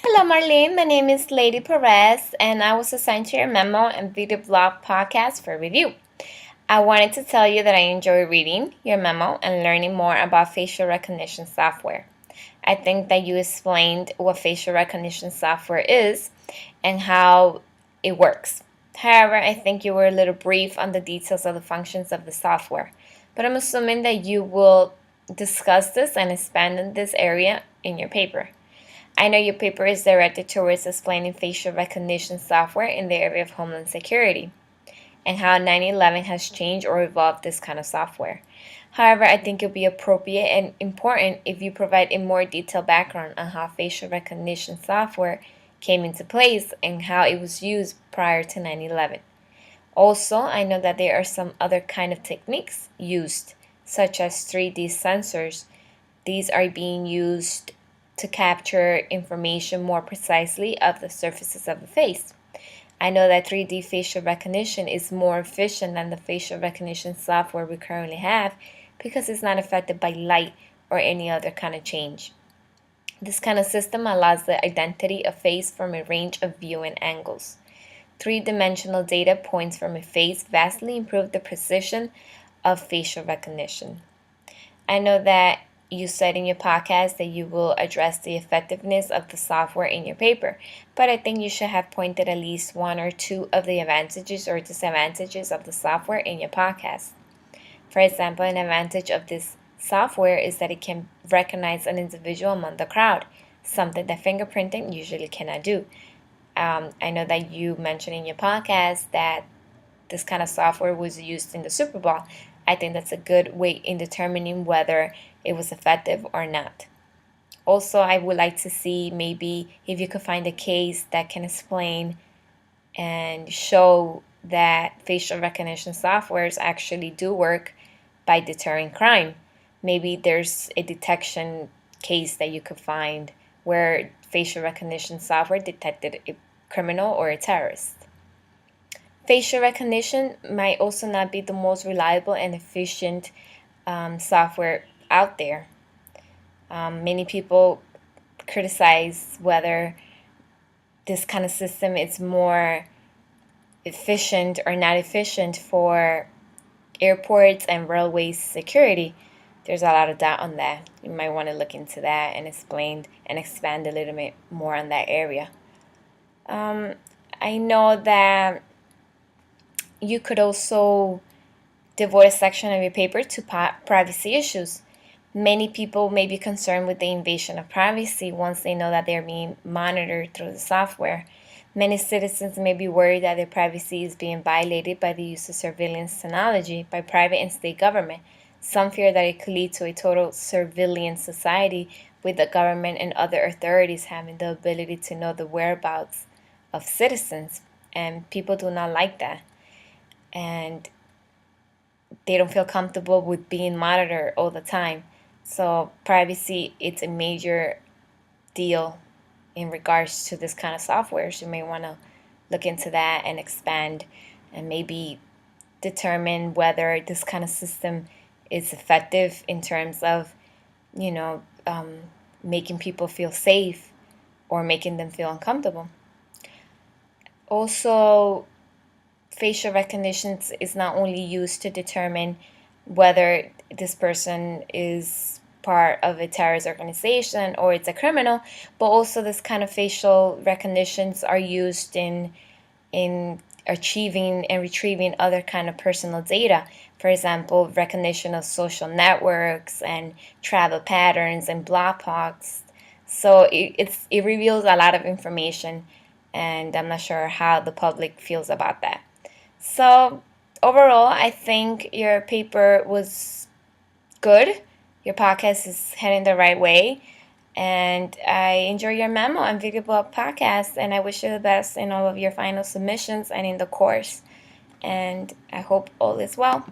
Hello, Marlene. My name is Lady Perez, and I was assigned to your memo and video blog podcast for review. I wanted to tell you that I enjoy reading your memo and learning more about facial recognition software. I think that you explained what facial recognition software is and how it works. However, I think you were a little brief on the details of the functions of the software, but I'm assuming that you will discuss this and expand in this area in your paper. I know your paper is directed towards explaining facial recognition software in the area of Homeland Security and how 9/11 has changed or evolved this kind of software. However, I think it would be appropriate and important if you provide a more detailed background on how facial recognition software came into place and how it was used prior to 9/11. Also, I know that there are some other kind of techniques used, such as 3D sensors. These are being used to capture information more precisely of the surfaces of the face. I know that 3D facial recognition is more efficient than the facial recognition software we currently have because it's not affected by light or any other kind of change. This kind of system allows the identity of face from a range of viewing angles. Three-dimensional data points from a face vastly improve the precision of facial recognition. I know that you said in your podcast that you will address the effectiveness of the software in your paper, but I think you should have pointed at least one or two of the advantages or disadvantages of the software in your podcast. For example, an advantage of this software is that it can recognize an individual among the crowd, something that fingerprinting usually cannot do. I know that you mentioned in your podcast that this kind of software was used in the Super Bowl. I think that's a good way in determining whether it was effective or not. Also, I would like to see maybe if you could find a case that can explain and show that facial recognition softwares actually do work by deterring crime. Maybe there's a detection case that you could find where facial recognition software detected a criminal or a terrorist. Facial recognition might also not be the most reliable and efficient software out there. Many people criticize whether this kind of system is more efficient or not efficient for airports and railway security. There's a lot of doubt on that. You might want to look into that and explain and expand a little bit more on that area. I know that you could also devote a section of your paper to privacy issues. Many people may be concerned with the invasion of privacy once they know that they're being monitored through the software. Many citizens may be worried that their privacy is being violated by the use of surveillance technology by private and state government. Some fear that it could lead to a total surveillance society with the government and other authorities having the ability to know the whereabouts of citizens, and people do not like that. And they don't feel comfortable with being monitored all the time. So privacy, it's a major deal in regards to this kind of software. So you may want to look into that and expand and maybe determine whether this kind of system is effective in terms of, making people feel safe or making them feel uncomfortable. Also, facial recognition is not only used to determine whether this person is part of a terrorist organization or it's a criminal, but also this kind of facial recognitions are used in achieving and retrieving other kind of personal data. For example, recognition of social networks and travel patterns and blog posts. So it reveals a lot of information, and I'm not sure how the public feels about that. So overall, I think your paper was good. Your podcast is heading the right way. And I enjoy your memo and video blog podcast. And I wish you the best in all of your final submissions and in the course. And I hope all is well.